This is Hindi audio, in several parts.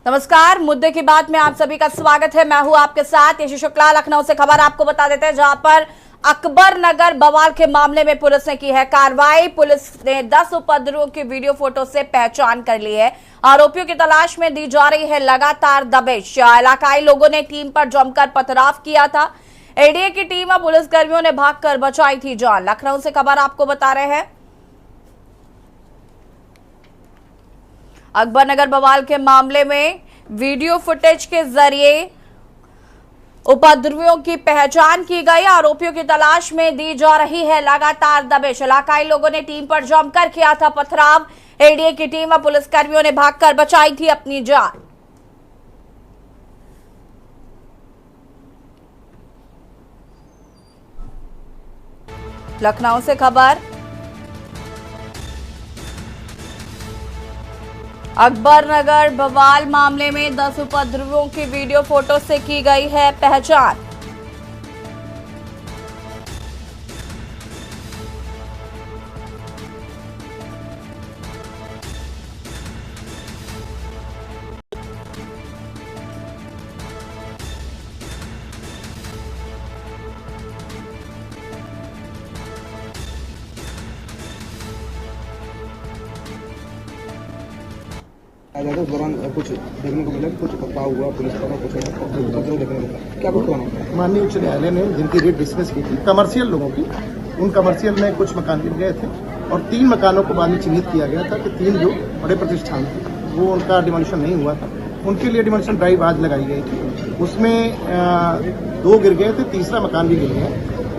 नमस्कार, मुद्दे की बात में आप सभी का स्वागत है। मैं हूं आपके साथ यशी शुक्ला। लखनऊ से खबर आपको बता देते हैं, जहां पर अकबर नगर बवाल के मामले में पुलिस ने की है कार्रवाई। पुलिस ने 10 उपद्रवियों की वीडियो फोटो से पहचान कर ली है। आरोपियों की तलाश में दी जा रही है लगातार दबिश। इलाकाई लोगों ने टीम पर जमकर पथराव किया था। एडीए की टीम और पुलिसकर्मियों ने भागकर बचाई थी जान। लखनऊ से खबर आपको बता रहे हैं, अकबर नगर बवाल के मामले में वीडियो फुटेज के जरिए उपद्रवियों की पहचान की गई। आरोपियों की तलाश में दी जा रही है लगातार दबिश। इलाकाई लोगों ने टीम पर जमकर किया था पथराव। एडीए की टीम और पुलिसकर्मियों ने भागकर बचाई थी अपनी जान। लखनऊ से खबर, अकबर नगर बवाल मामले में 10 उपद्रवियों की वीडियो फोटो से की गई है पहचान। उस दौरान कुछ देखने को मिला, कुछ पथराव हुआ पुलिस पर, कुछ देखने को मिला। क्या कुछ हुआ? माननीय उच्च न्यायालय ने जिनकी रेट डिस्कस की थी कमर्शियल लोगों की, उन कमर्शियल में कुछ मकान गिर गए थे और 3 मकानों को बाद में चिन्हित किया गया था कि 3 जो बड़े प्रतिष्ठान थे वो उनका डिमोलिशन नहीं हुआ था, उनके लिए डिमोलिशन ड्राइव आज लगाई गई थी। उसमें 2 गिर गए थे, तीसरा मकान भी गिर गया।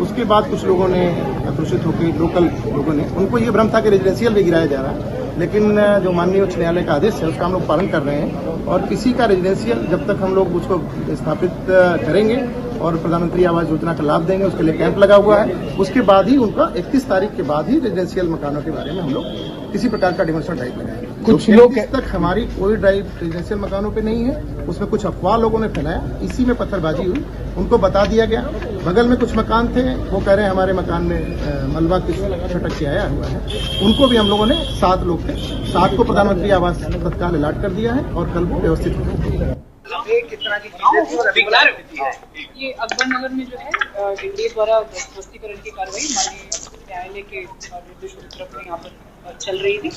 उसके बाद कुछ लोगों ने आक्रोशित होकर, लोकल लोगों ने, उनको ये भ्रम था कि रेजिडेंशियल भी गिराया जा रहा है, लेकिन जो माननीय उच्च न्यायालय का आदेश है उसका हम लोग पालन कर रहे हैं। और किसी का रेजिडेंशियल जब तक हम लोग उसको स्थापित करेंगे और प्रधानमंत्री आवास योजना का लाभ देंगे, उसके लिए कैंप लगा हुआ है, उसके बाद ही उनका 31 तारीख के बाद ही रेजिडेंशियल मकानों के बारे में हम लोग किसी प्रकार का डिमोलिशन ड्राइव लगाएंगे। कुछ लोग तक हमारी कोई ड्राइव रेजिडेंशियल मकानों पे नहीं है, उसमें कुछ अफवाह लोगों ने फैलाया, इसी में पत्थरबाजी हुई। उनको बता दिया गया, बगल में कुछ मकान थे, वो कह रहे हैं हमारे मकान में मलबा किस छटक के आया हुआ है। उनको भी हम लोगों ने 7 लोग थे, 7 को प्रधानमंत्री आवास तत्काल अलॉट कर दिया है और कल वो व्यवस्थित हो गए। ये अकबर नगर में जो है एनडीए द्वारा ध्वस्तीकरण की कार्रवाई माननीय न्यायालय के निर्देशों की तरफ में यहाँ पर चल रही थी,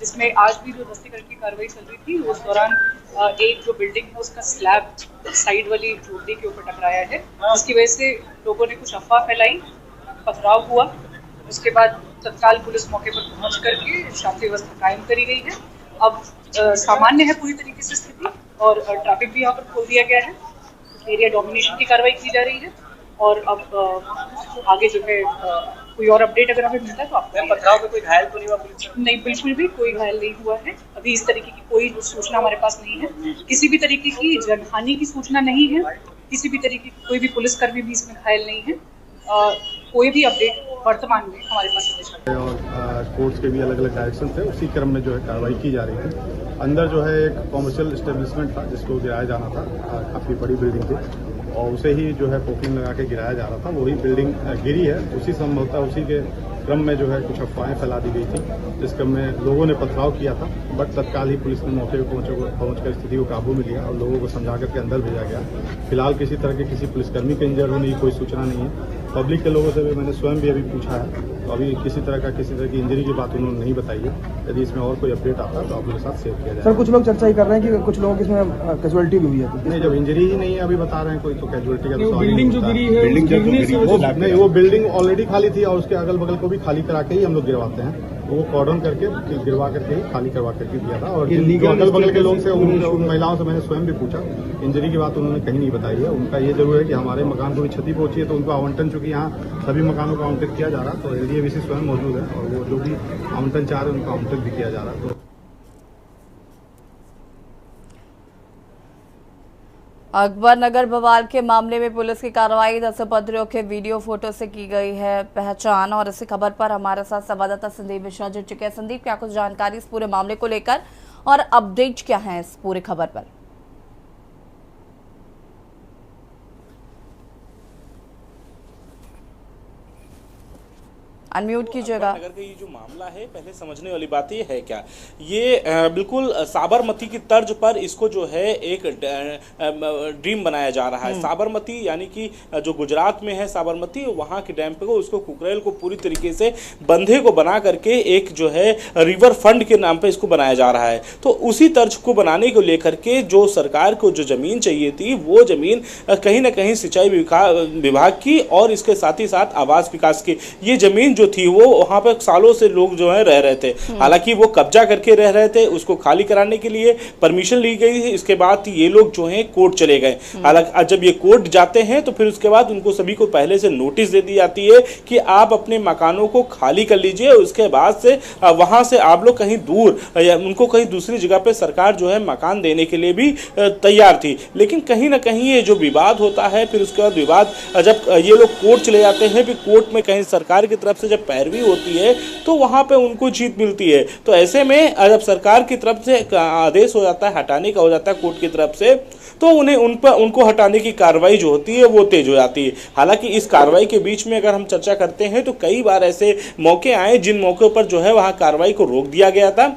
जिसमें आज भी जो ध्वस्तीकरण की कार्रवाई चल रही थी उस दौरान एक जो बिल्डिंग है उसका स्लैब साइड वाली झोपड़ी के ऊपर टकराया है, जिसकी वजह से लोगों ने कुछ अफवाह फैलाई, पथराव हुआ। उसके बाद तत्काल पुलिस मौके पर पहुंच करके शांति व्यवस्था कायम करी गई है। अब सामान्य है पूरी तरीके से स्थिति और ट्रैफिक भी यहाँ पर खोल दिया गया है। एरिया डोमिनेशन की कार्रवाई की जा रही है और अब आगे जो है कोई और अपडेट अगर हमें मिलता है तो आपको। पथराव में कोई घायल तो नहीं हुआ? नहीं, बिल्कुल भी कोई घायल नहीं हुआ है। अभी इस तरीके की कोई सूचना हमारे पास नहीं है, किसी भी तरीके की जनहानि की सूचना नहीं है, किसी भी तरीके की कोई भी पुलिसकर्मी भी इसमें घायल नहीं है। कोई भी अपडेट वर्तमान में हमारे पास नहीं है। और कोर्ट्स के भी अलग अलग डायरेक्शन थे, उसी क्रम में जो है कार्रवाई की जा रही थी। अंदर जो है एक कॉमर्शियल एस्टेब्लिशमेंट था जिसको गिराया जाना था, काफ़ी बड़ी बिल्डिंग थी और उसे ही जो है पोकिंग लगा के गिराया जा रहा था। वही बिल्डिंग गिरी है, उसी संभवतः उसी के क्रम में जो है कुछ अफवाहें फैला दी गई थी, जिस क्रम में लोगों ने पथराव किया था, बट तत्काल ही पुलिस ने मौके पर पहुंचकर स्थिति को काबू में लिया और लोगों को समझा करके अंदर भेजा गया। फिलहाल किसी तरह के किसी पुलिसकर्मी के इंजर होने की कोई सूचना नहीं है। पब्लिक के लोगों से भी मैंने स्वयं भी अभी पूछा है, तो अभी किसी तरह की इंजरी की बात उन्होंने नहीं बताई है। यदि इसमें और कोई अपडेट आता है तो आप लोगों के साथ शेयर किया जाए। सर, कुछ लोग चर्चा ही कर रहे हैं कि कुछ लोगों की इसमें कैजुअलिटी भी हुई है। नहीं, जब इंजरी ही नहीं है अभी बता रहे हैं कोई, तो कैजुअलिटी का बिल्डिंग जो गिरी है, नहीं, वो बिल्डिंग ऑलरेडी खाली थी और उसके अगल बगल को भी खाली करा के ही हम लोग गिरवाते हैं। वो कॉर्डन करके गिरवा करके ही खाली करवा करके दिया था। और जो अगल बगल के लोग से उन महिलाओं से मैंने स्वयं भी पूछा, इंजरी की बात उन्होंने कहीं नहीं बताई है। उनका ये जरूर है कि हमारे मकान को भी क्षति पहुंची है, तो उनको आवंटन, चूंकि यहाँ सभी मकानों का आवंटन किया जा रहा है, तो एलडीएवीसी स्वयं मौजूद है और वो जो भी आवंटन चाह रहे हैं उनका आवंटन भी किया जा रहा है। तो अकबर नगर बवाल के मामले में पुलिस की कार्रवाई, 10 उपद्रवियों के वीडियो फोटो से की गई है पहचान। और इसी खबर पर हमारे साथ संवाददाता संदीप मिश्रा जुड़ चुके हैं। संदीप, क्या कुछ जानकारी इस पूरे मामले को लेकर और अपडेट क्या है इस पूरे खबर पर? अनम्यूट कीजिएगा। नगर का ये जो मामला है, पहले समझने वाली बात ये है क्या, ये बिल्कुल साबरमती की तर्ज पर इसको जो है एक ड्रीम बनाया जा रहा है। साबरमती यानी कि जो गुजरात में है साबरमती, वहाँ के डैम पे को उसको कुकरेल को पूरी तरीके से बंधे को बना करके एक जो है रिवर फंड के नाम पे इसको बनाया जा रहा है। तो उसी तर्ज को बनाने को लेकर के जो सरकार को जो जमीन चाहिए थी, वो जमीन कहीं ना कहीं सिंचाई विभाग की और इसके साथ ही साथ आवास विकास की ये जमीन जो थी वो वहां पर सालों से लोग जो है रह रहे थे। हालांकि वो कब्जा करके रह रहे थे, उसको खाली कराने के लिए परमिशन ली गई है। इसके बाद ये लोग जो है कोर्ट चले गए। हालांकि जब ये कोर्ट जाते हैं तो फिर उसके बाद उनको सभी को पहले से नोटिस दे दी जाती है कि आप अपने मकानों को खाली कर लीजिए। उसके बाद से वहां से आप लोग कहीं दूर या उनको कहीं दूसरी जगह पे सरकार जो है मकान देने के लिए भी तैयार थी। लेकिन कहीं ना कहीं ये जो विवाद होता है, फिर उसके बाद विवाद जब ये लोग कोर्ट चले जाते हैं, फिर कोर्ट में कहीं सरकार की तरफ से जब पैरवी होती है तो वहां पे उनको जीत मिलती है। तो ऐसे में जब सरकार की तरफ से आदेश हो जाता है, हटाने का हो जाता है कोर्ट की तरफ से, तो उन्हें उनको हटाने की कार्रवाई जो होती है वो तेज हो जाती है। हालांकि इस कार्रवाई के बीच में अगर हम चर्चा करते हैं तो कई बार ऐसे मौके आए जिन मौकों पर जो है वहां कार्रवाई को रोक दिया गया था,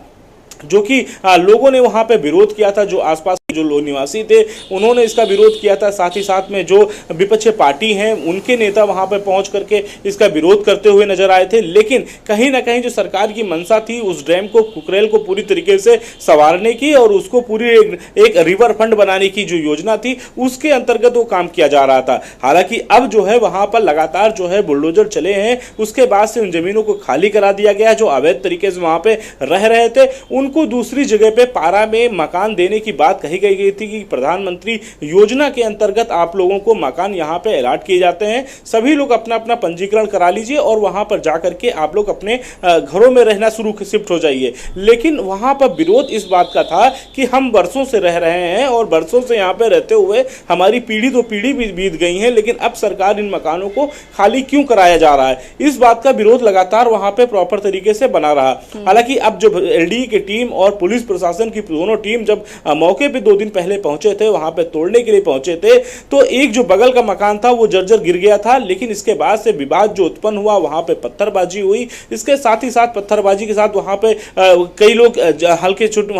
जो कि लोगों ने वहां पे विरोध किया था। जो आसपास जो लोग निवासी थे उन्होंने इसका विरोध किया था। साथ ही साथ में जो विपक्षी पार्टी हैं उनके नेता वहां पे पहुंच करके इसका विरोध करते हुए नजर आए थे। लेकिन कहीं ना कहीं जो सरकार की मंशा थी उस डैम को कुकरेल को पूरी तरीके से संवारने की और उसको पूरी एक रिवर फंड बनाने की जो योजना थी उसके अंतर्गत वो काम किया जा रहा था। हालांकि अब जो है वहां पर लगातार जो है बुलडोजर चले हैं, उसके बाद से उन जमीनों को खाली करा दिया गया। जो अवैध तरीके से वहां पे रह रहे थे उनको दूसरी जगह पे पारा में मकान देने की बात कही गई थी कि प्रधानमंत्री योजना के अंतर्गत आप लोगों को मकान यहां पे अलॉट किए जाते हैं, सभी लोग अपना अपना पंजीकरण करा लीजिए और वहां पर जाकर के आप लोग अपने घरों में रहना शिफ्ट हो जाइए। लेकिन वहां पर विरोध इस बात का था कि हम वर्षों से रह रहे हैं और वर्षों से यहां पे रहते हुए हमारी पीढ़ी दो पीढ़ी भी बीत गई है, लेकिन अब सरकार इन मकानों को खाली क्यों कराया जा रहा है, इस बात का विरोध लगातार वहां पे प्रॉपर तरीके से बना रहा। हालांकि अब जो एलडीए की टीम और पुलिस प्रशासन की दोनों टीम जब मौके पे 2 दिन पहले पहुंचे थे, वहां पे तोड़ने के लिए पहुंचे थे, तो एक जो बगल का मकान था वो जर्जर गिर गया था। लेकिन इसके बाद से विवाद जो उत्पन्न हुआ, वहां पे पत्थरबाजी हुई। इसके साथ ही साथ पत्थरबाजी के साथ वहां पे कई लोग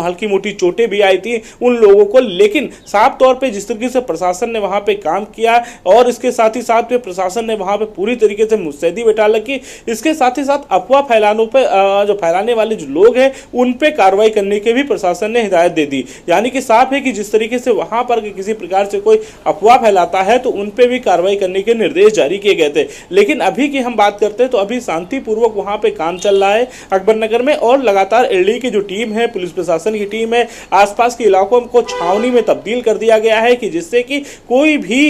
हल्की मोटी चोटें भी आई थी उन लोगों को। लेकिन साफ तौर पे जिस तरीके से प्रशासन ने वहां पे काम किया और इसके साथ ही साथ प्रशासन ने वहां पे पूरी तरीके से मुस्तैदी बैठा रखी। इसके साथ ही साथ अफवाह जो फैलाने वाले जो लोग हैं उन पे कार्रवाई करने के भी प्रशासन ने हिदायत दे दी। यानी कि साफ है कि जिस तरीके से वहां पर किसी प्रकार से कोई अफवाह फैलाता है तो उन पे भी कार्रवाई करने के निर्देश जारी किए गए थे। लेकिन अभी की हम बात करते हैं तो अभी शांतिपूर्वक वहां पे काम चल रहा है अकबरनगर में और लगातार एलडीए की जो टीम है, पुलिस प्रशासन की टीम है, आसपास के इलाकों को छावनी में तब्दील कर दिया गया है कि जिससे कि कोई भी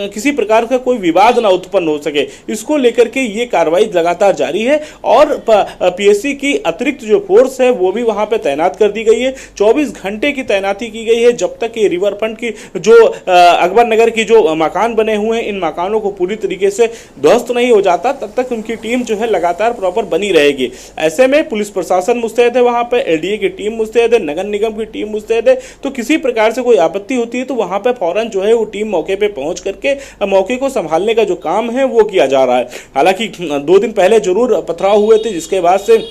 किसी प्रकार का कोई विवाद ना उत्पन्न हो सके। इसको लेकर के ये कार्रवाई लगातार जारी है और पीएससी की अतिरिक्त जो फोर्स है वो भी वहां पे तैनात कर दी गई है। 24 घंटे की तैनाती की गई है जब तक ये रिवर फ्रंट की जो अकबरनगर की जो मकान बने हुए हैं इन मकानों को पूरी तरीके से ध्वस्त नहीं हो जाता, तब तक उनकी टीम जो है लगातार प्रॉपर बनी रहेगी। ऐसे में पुलिस प्रशासन मुस्तैद है, वहां पे एलडीए की टीम मुस्तैद है, नगर निगम की टीम मुस्तैद है। तो किसी प्रकार से कोई आपत्ति होती है तो वहां पे फौरन जो है वो टीम मौके पे पहुंच करके मौके को संभालने का जो काम है वो किया जा रहा है। हालांकि 2 दिन पहले जरूर पथराव हुए थे जिसके बाद से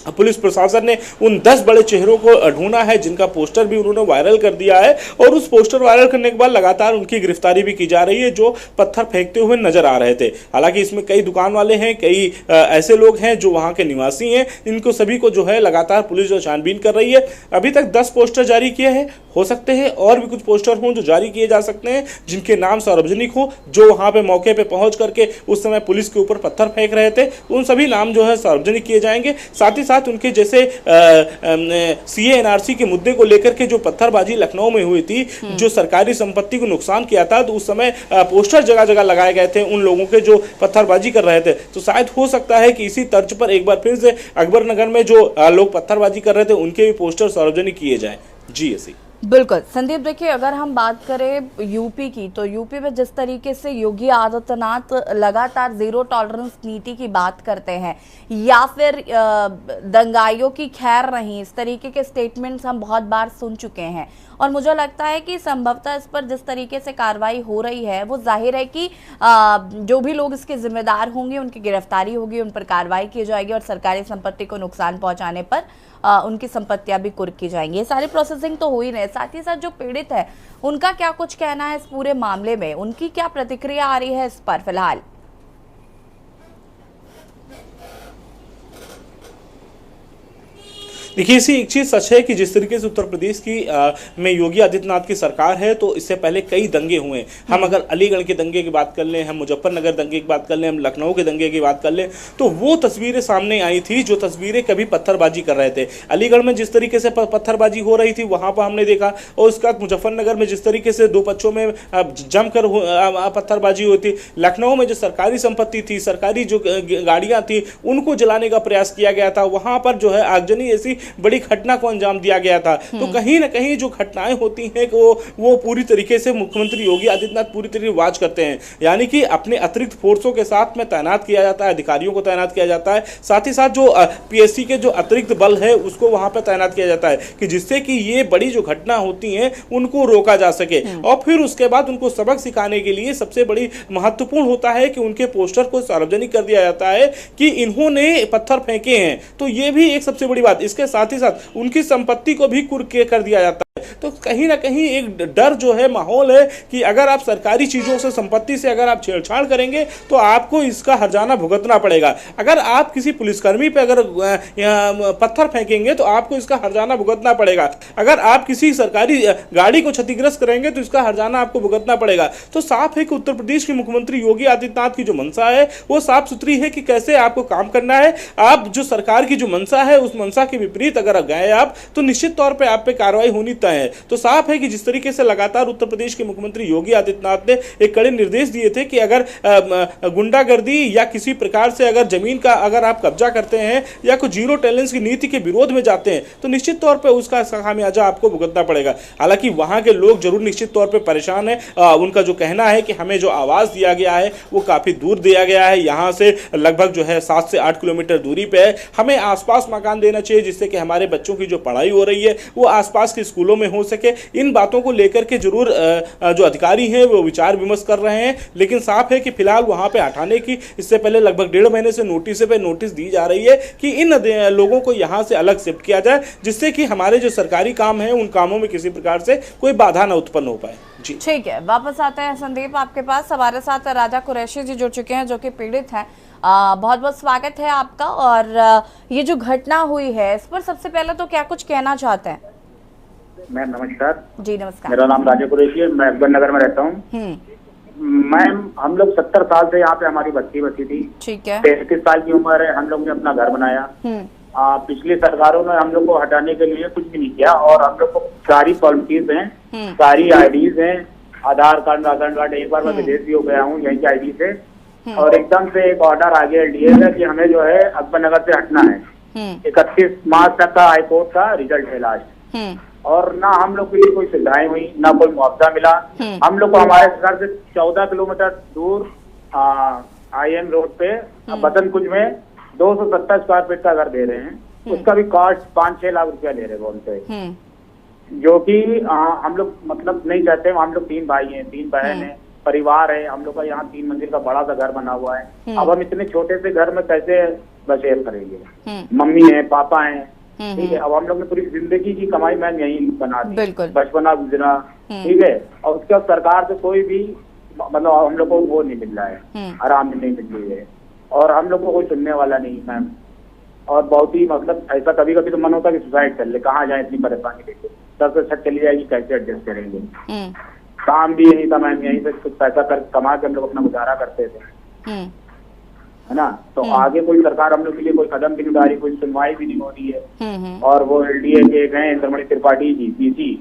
पुलिस प्रशासन ने उन 10 बड़े चेहरों को ढूंढा है जिनका पोस्टर भी उन्होंने वायरल कर दिया है और उस पोस्टर वायरल करने के बाद लगातार उनकी गिरफ्तारी भी की जा रही है जो पत्थर फेंकते हुए नजर आ रहे थे। हालांकि इसमें कई दुकान वाले हैं, कई ऐसे लोग हैं जो वहां के निवासी हैं, इनको सभी को जो है लगातार पुलिस जो छानबीन कर रही है। अभी तक 10 पोस्टर जारी किए हैं, हो सकते हैं और भी कुछ पोस्टर हों जो जारी किए जा सकते हैं जिनके नाम सार्वजनिक हो, जो वहां पे मौके पे पहुंच करके उस समय पुलिस के ऊपर पत्थर फेंक रहे थे, उन सभी नाम जो है सार्वजनिक किए जाएंगे। साथ ही साथ उनके जैसे सीए एनआरसी के मुद्दे को लेकर के जो पत्थरबाजी लखनऊ में हुई थी, जो सरकारी संपत्ति को नुकसान किया था, तो उस समय पोस्टर जगह जगह लगाए गए थे उन लोगों के जो पत्थरबाजी कर रहे थे। तो शायद हो सकता है कि इसी तर्ज पर एक बार फिर से अकबरनगर में जो लोग पत्थरबाजी कर रहे थे उनके भी पोस्टर सार्वजनिक किए जाए। जी ऐसी बिल्कुल संदीप, देखिए अगर हम बात करें यूपी की, तो यूपी में जिस तरीके से योगी आदित्यनाथ लगातार जीरो टॉलरेंस नीति की बात करते हैं या फिर दंगाइयों की खैर नहीं, इस तरीके के स्टेटमेंट्स हम बहुत बार सुन चुके हैं और मुझे लगता है कि संभवतः इस पर जिस तरीके से कार्रवाई हो रही है वो जाहिर है कि जो भी लोग इसके जिम्मेदार होंगे उनकी गिरफ्तारी होगी, उन पर कार्रवाई की जाएगी और सरकारी संपत्ति को नुकसान पहुंचाने पर उनकी संपत्तियां भी कुर्क की जाएंगी। ये सारी प्रोसेसिंग तो हो ही रहे, साथ ही साथ जो पीड़ित है उनका क्या कुछ कहना है इस पूरे मामले में, उनकी क्या प्रतिक्रिया आ रही है इस पर फिलहाल? देखिए इसी एक चीज सच है कि जिस तरीके से उत्तर प्रदेश की में योगी आदित्यनाथ की सरकार है, तो इससे पहले कई दंगे हुए। हम अगर अलीगढ़ के दंगे की बात कर लें, हम मुजफ्फरनगर दंगे की बात कर लें, हम लखनऊ के दंगे की बात कर लें, तो वो तस्वीरें सामने आई थी जो तस्वीरें कभी पत्थरबाजी कर रहे थे। अलीगढ़ में जिस तरीके से पत्थरबाजी हो रही थी वहां पर हमने देखा, और उसके बाद मुजफ्फरनगर में जिस तरीके से दो बच्चों में जमकर पत्थरबाजी हुई थी। लखनऊ में जो सरकारी संपत्ति थी, सरकारी जो गाड़ियां थी, उनको जलाने का प्रयास किया गया था। वहां पर जो है आगजनी ऐसी बड़ी घटना को अंजाम दिया गया था। तो कहीं ना कहीं जो घटनाएं होती हैं वो पूरी तरीके से मुख्यमंत्री योगी आदित्यनाथ पूरी तरीके से वाच करते हैं, यानी कि अपने अतिरिक्त फोर्सों के साथ में तैनात किया जाता है, अधिकारियों को तैनात किया जाता है, साथ ही साथ जो पीएससी के जो अतिरिक्त बल है उसको वहां पर तैनात किया जाता है कि जिससे कि ये बड़ी जो घटना होती हैं उनको रोका जा सके। और फिर उसके बाद उनको सबक सिखाने के लिए सबसे बड़ी महत्वपूर्ण होता है कि उनके पोस्टर को सार्वजनिक कर दिया जाता है कि इन्होंने पत्थर फेंके हैं। तो ये भी एक सबसे बड़ी बात, इसके साथ ही साथ उनकी संपत्ति को भी कुर्क कर दिया जाता है। तो कहीं ना कहीं एक डर जो है, माहौल है कि अगर आप सरकारी चीजों से, संपत्ति से अगर आप छेड़छाड़ करेंगे तो आपको इसका हर्जाना भुगतना पड़ेगा। अगर आप किसी पुलिसकर्मी पे अगर पत्थर फेंकेंगे तो आपको इसका हर्जाना भुगतना पड़ेगा। अगर आप किसी सरकारी गाड़ी को क्षतिग्रस्त करेंगे तो इसका हर्जाना आपको भुगतना पड़ेगा। तो साफ है कि उत्तर प्रदेश के मुख्यमंत्री योगी आदित्यनाथ की जो मंशा है वो साफ सुथरी है कि कैसे आपको काम करना है। आप जो सरकार की जो मंशा है उस मंशा के विपरीत अगर गए आप तो निश्चित तौर पर आप पे कार्रवाई होनी तय है। तो साफ है कि जिस तरीके से लगातार उत्तर प्रदेश के मुख्यमंत्री योगी आदित्यनाथ ने एक कड़े निर्देश दिए थे कि अगर गुंडागर्दी या किसी प्रकार से अगर जमीन का अगर आप कब्जा करते हैं या कुछ जीरो टॉलरेंस की नीति के विरोध में जाते हैं तो निश्चित तौर पर उसका खामियाजा आपको भुगतना पड़ेगा। हालांकि वहां के लोग जरूर निश्चित तौर पर परेशान है। उनका जो कहना है कि हमें जो आवाज दिया गया है वो काफी दूर दिया गया है, यहां से लगभग जो है 7 से 8 किलोमीटर दूरी पे है। हमें आसपास मकान देना चाहिए जिससे कि हमारे बच्चों की जो पढ़ाई हो रही है वो आसपास के स्कूलों में हो सके। इन बातों को लेकर के जरूर जो अधिकारी हैं वो विचार विमर्श कर रहे हैं, लेकिन साफ है कि फिलहाल वहां पे हटाने की इससे पहले लगभग 1.5 महीने से नोटिस दी जा रही है कि इन लोगों को यहां से अलग शिफ्ट किया जाए, जिससे कि हमारे जो सरकारी काम है उन कामों में किसी प्रकार से कोई बाधा न उत्पन्न हो पाए। जी ठीक है, वापस आते हैं संदीप आपके पास। हमारे साथ राजा कुरैशी जी जुड़ चुके हैं जो कि पीड़ित हैं। बहुत बहुत स्वागत है आपका। और ये जो घटना हुई है इस पर सबसे पहले तो क्या कुछ कहना चाहते हैं? मैम नमस्कार। जी नमस्कार। मेरा नाम राजा कुरैशी है, मैं अकबर नगर में रहता हूँ। मैम हम लोग 70 साल से यहाँ पे हमारी बस्ती बसी थी। ठीक है। 33 साल की उम्र है, हम लोग ने अपना घर बनाया। पिछली सरकारों ने हम लोग को हटाने के लिए कुछ भी नहीं किया और हम लोग को सारी फॉर्मेलिटीज हैं, सारी आईडीज हैं, आधार कार्ड, राशन कार्ड। एक बार मैं विदेश भी हो गया हूँ यहीं की आईडी से, और एकदम से एक ऑर्डर आ गया एलडीए का कि हमें जो है अकबर नगर से हटना है। 31 मार्च तक का हाईकोर्ट का रिजल्ट है लास्ट, और ना हम लोग के लिए कोई सुविधाएं हुई, ना कोई मुआवजा मिला। हम लोग को हमारे घर से 14 किलोमीटर दूर IM रोड पे बदन कुंज में 270 स्क्वायर फीट का घर दे रहे हैं। उसका भी कॉस्ट 5-6 लाख रुपया ले रहे हैं उनसे, जो कि हम लोग मतलब नहीं चाहते। हम लोग 3 भाई हैं, 3 बहन हैं, परिवार है हम लोग का। यहाँ 3 मंजिल का बड़ा सा घर बना हुआ है। अब हम इतने छोटे से घर में कैसे बसेर करेंगे? मम्मी है, पापा है, ठीक है। अब हम लोग ने पूरी जिंदगी की कमाई मैम यही बना दी, बचपना गुजरा, ठीक है। और उसके बाद सरकार से कोई भी मतलब हम लोग को वो नहीं मिल रहा है, आराम नहीं मिल रही है, और हम लोग को कोई सुनने वाला नहीं मैम। और बहुत ही मतलब ऐसा कभी कभी तो मन होता है कि सुसाइड कर ले, कहाँ जाए इतनी परेशानी लेके। सबसे अच्छा चली जाएगी, कैसे एडजस्ट करेंगे। काम भी यही था मैम, यहीं से कुछ पैसा कमा के हम लोग अपना गुजारा करते थे, है ना। तो आगे कोई सरकार हम लोग के लिए कोई कदम भी नहीं उठा रही, कोई सुनवाई भी नहीं हो रही है। और वो एलडीए के गए इंद्रमणि त्रिपाठी जी पीसी,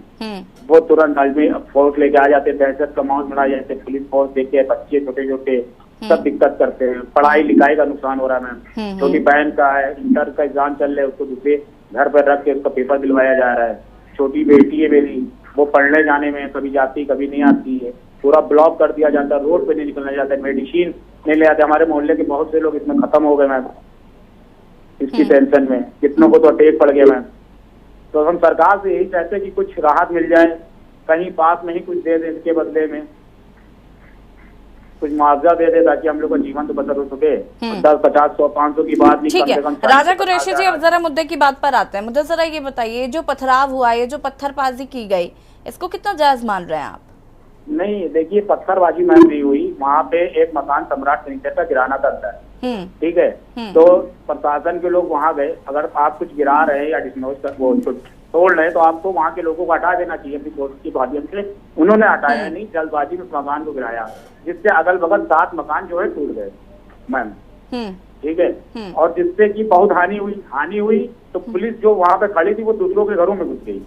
वो तुरंत में फोर्स लेके आ जाते, दहशत का माहौल बढ़ा जाते, पुलिस फोर्स देखे, बच्चे छोटे छोटे सब दिक्कत करते हैं। पढ़ाई लिखाई का नुकसान हो रहा है मैम। छोटी बहन का है, इंटर का एग्जाम चल रहा है, उसको दूसरे घर पर रख के उसका पेपर दिलवाया जा रहा है। छोटी बेटी है मेरी, वो पढ़ने जाने में कभी जाती कभी नहीं आती है, पूरा ब्लॉक कर दिया जाता है, रोड पे नहीं निकलना जाता है, मेडिसिन नहीं ले आते। हमारे मोहल्ले के बहुत से लोग इसमें खत्म हो गए मैम, इसकी टेंशन में कितनों को तो अटैक पड़ गया मैम। तो हम सरकार से यही चाहते हैं कि कुछ राहत मिल जाए, कहीं पास में ही कुछ दे दे, इसके बदले में कुछ मुआवजा दे दे ताकि हम लोग का जीवन तो बसर हो सके। 10, 50, 100, 500 की बात नहीं, ठीक कम से है। कम राजा कुरैशी जी, अब जरा मुद्दे की बात पर आते हैं। मुझे जरा ये बताइए, जो पथराव हुआ, ये जो पत्थरबाजी की गई, इसको कितना जायज मान रहे हैं आप? नहीं देखिए, पत्थरबाजी मैम नहीं हुई, वहाँ पे एक मकान सम्राट फर्नीचर का गिराना था अंदर, ठीक है। तो प्रशासन के लोग वहाँ गए, अगर आप कुछ गिरा रहे हैं या डिस्मोज कर वो तोड़ रहे तो आपको वहाँ के लोगों को हटा देना चाहिए अपनी कोर्ट की माध्यम से। उन्होंने हटाया नहीं, जल्दबाजी में उस मकान को गिराया, जिससे अगल बगल 7 मकान जो है टूट गए मैम, ठीक है। और जिससे कि बहुत हानि हुई। तो पुलिस जो वहाँ पे खड़ी थी वो दूसरों के घरों में घुस गई,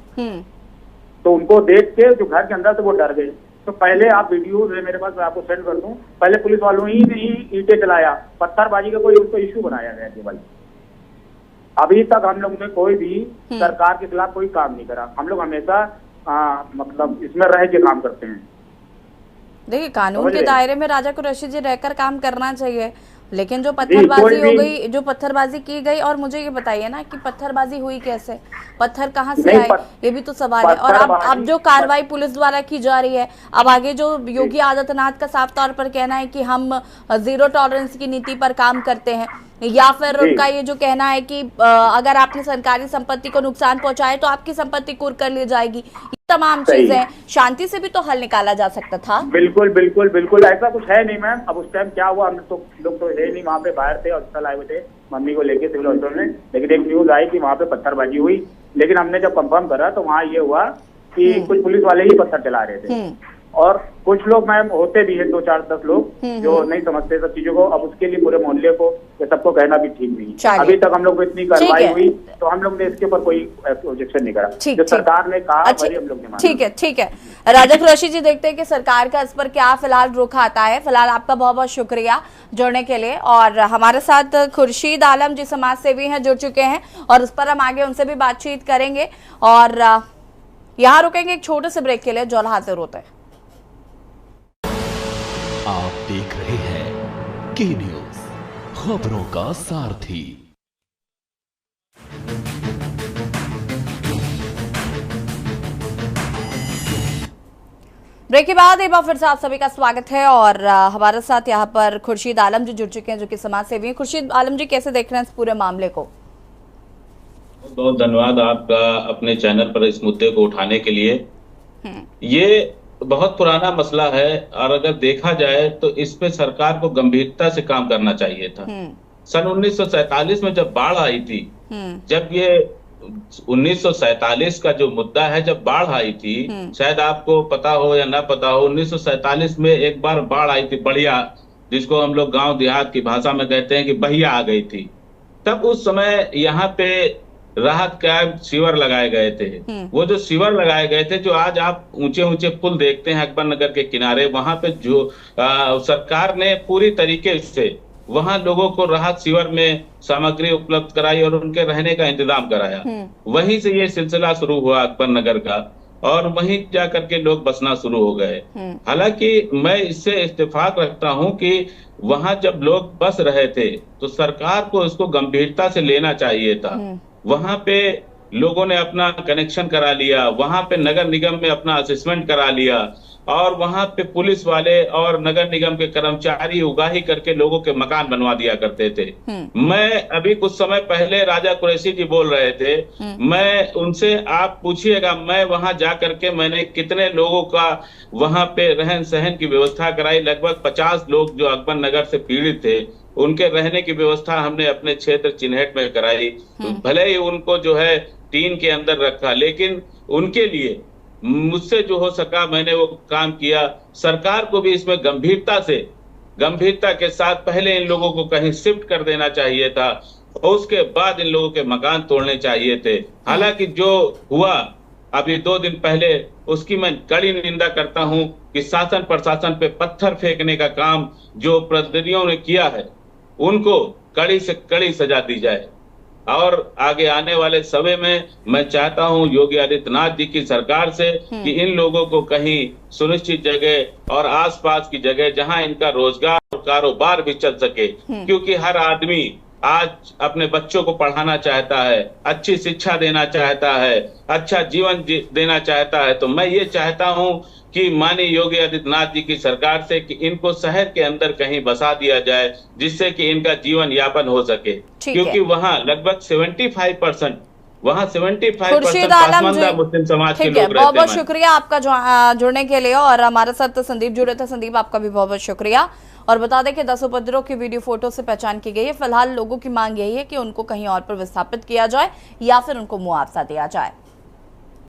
तो उनको देख के जो घर के अंदर थे वो डर गए। तो पहले आप वीडियो मेरे पास, मैं आपको सेंड कर दूं, पहले पुलिस वालों ही नहीं ईंटें चलाया, पत्थरबाजी का कोई उसको इशू बनाया गया केवल। अभी तक हम लोग ने कोई भी सरकार के खिलाफ कोई काम नहीं करा, हम लोग हमेशा मतलब इसमें रह के काम करते हैं। देखिए, कानून के दायरे में राजा कुरैशी जी रहकर काम करना चाहिए, लेकिन जो पत्थरबाजी हो गई, जो पत्थरबाजी की गई, और मुझे ये बताइए ना कि पत्थरबाजी हुई कैसे, पत्थर कहाँ से आए, ये भी तो सवाल है। और अब जो कार्रवाई पुलिस द्वारा की जा रही है, अब आगे जो योगी आदित्यनाथ का साफ तौर पर कहना है कि हम 0 टॉलरेंस की नीति पर काम करते हैं, या फिर उनका ये जो कहना है कि अगर आपने सरकारी संपत्ति को नुकसान पहुंचाए तो आपकी संपत्ति कुर्क कर ली जाएगी, ये तमाम चीजें शांति से भी तो हल निकाला जा सकता था। बिल्कुल बिल्कुल बिल्कुल, ऐसा कुछ है नहीं मैम। अब उस टाइम क्या हुआ, हम तो लोग तो है नहीं वहाँ पे, बाहर थे, हॉस्पिटल आए हुए थे मम्मी को लेके सिविल हॉस्पिटल में, लेकिन एक न्यूज आई कि वहाँ पे पत्थरबाजी हुई। लेकिन हमने जब कंफर्म करा तो वहाँ ये हुआ कि कुछ पुलिस वाले ही पत्थर चला रहे थे, और कुछ लोग मैम होते भी है 2, 4, 10 लोग जो नहीं समझते सब चीजों को। अब उसके लिए पूरे मोहल्ले को ये सबको कहना भी ठीक नहीं। अभी तक हम लोग को इतनी कार्रवाई हुई तो हम लोग ने इसके ऊपर कोई ऑब्जेक्शन नहीं करा, जो सरकार ने कहा वही हम लोग ने माना। ठीक है। राजा कुरैशी जी, देखते हैं कि सरकार का इस पर क्या फिलहाल रुख आता है। फिलहाल आपका बहुत बहुत शुक्रिया जुड़ने के लिए। और हमारे साथ खुर्शीद आलम जी समाज सेवी हैं, जुड़ चुके हैं, और उस पर हम आगे उनसे भी बातचीत करेंगे। और यहाँ रुकेंगे एक छोटे से ब्रेक के लिए, जो हाजिर होते हैं। आप देख रहे हैं के न्यूज, खबरों का सारथी। ब्रेक के बाद एक बार फिर से आप सभी का स्वागत है। और हमारे साथ यहाँ पर खुर्शीद आलम जी जुड़ चुके हैं, जो कि समाज सेवी हैं। खुर्शीद आलम जी, कैसे देख रहे हैं इस पूरे मामले को? बहुत धन्यवाद आपका अपने चैनल पर इस मुद्दे को उठाने के लिए। ये बहुत पुराना मसला है, और अगर देखा जाए तो इस पे सरकार को गंभीरता से काम करना चाहिए था। सन 1947 में जब बाढ़ आई थी, जब ये 1947 का जो मुद्दा है, जब बाढ़ आई थी, शायद आपको पता हो या ना पता हो, 1947 में एक बार बाढ़ आई थी, बढ़िया, जिसको हम लोग गांव देहात की भाषा में कहते हैं कि बहिया आ गई थी। तब उस समय यहाँ पे राहत कैंप, शिविर लगाए गए थे। वो जो शिविर लगाए गए थे, जो आज आप ऊंचे ऊंचे पुल देखते हैं अकबर नगर के किनारे, वहां पे जो सरकार ने पूरी तरीके से वहां लोगों को राहत शिविर में सामग्री उपलब्ध कराई और उनके रहने का इंतजाम कराया। वहीं से ये सिलसिला शुरू हुआ अकबर नगर का, और वहीं जा करके लोग बसना शुरू हो गए। हालांकि मैं इससे इत्तेफाक रखता हूं कि वहां जब लोग बस रहे थे तो सरकार को इसको गंभीरता से लेना चाहिए था। वहां पे लोगों ने अपना कनेक्शन करा लिया, वहां पे नगर निगम में अपना असेसमेंट करा लिया, और वहां पे पुलिस वाले और नगर निगम के कर्मचारी उगाही करके लोगों के मकान बनवा दिया करते थे। मैं अभी कुछ समय पहले, राजा कुरैशी जी बोल रहे थे, मैं उनसे, आप पूछिएगा, मैं वहां जा करके मैंने कितने लोगों का वहां पे रहन सहन की व्यवस्था कराई। लगभग 50 लोग जो अकबर नगर से पीड़ित थे, उनके रहने की व्यवस्था हमने अपने क्षेत्र चिन्हट में कराई। भले ही उनको जो है टीन के अंदर रखा, लेकिन उनके लिए मुझसे जो हो सका मैंने वो काम किया। सरकार को भी इसमें गंभीरता के साथ पहले इन लोगों को कहीं शिफ्ट कर देना चाहिए था, और उसके बाद इन लोगों के मकान तोड़ने चाहिए थे। हालांकि जो हुआ अभी 2 दिन पहले, उसकी मैं कड़ी निंदा करता हूं कि शासन प्रशासन पे पत्थर फेंकने का काम जो प्रतिनिधियों ने किया है, उनको कड़ी से कड़ी सजा दी जाए। और आगे आने वाले समय में मैं चाहता हूं योगी आदित्यनाथ जी की सरकार से कि इन लोगों को कहीं सुनिश्चित जगह और आसपास की जगह जहां इनका रोजगार और कारोबार भी चल सके, क्योंकि हर आदमी आज अपने बच्चों को पढ़ाना चाहता है, अच्छी शिक्षा देना चाहता है, अच्छा जीवन देना चाहता है। तो मैं ये चाहता हूं कि माननीय योगी आदित्यनाथ जी की सरकार से कि इनको शहर के अंदर कहीं बसा दिया जाए, जिससे कि इनका जीवन यापन हो सके, क्योंकि वहाँ लगभग 75% वहाँ 75% पसमानदा मुस्लिम समाज के लोग रहते हैं। बहुत बहुत शुक्रिया आपका जुड़ने के लिए, और हमारे साथ संदीप जुड़े थे। संदीप, आपका भी बहुत बहुत शुक्रिया। और बता दें कि 10 उपद्रव की वीडियो फोटो से पहचान की गई है। फिलहाल लोगों की मांग यही है कि उनको कहीं और पर विस्थापित किया जाए या फिर उनको मुआवजा दिया जाए।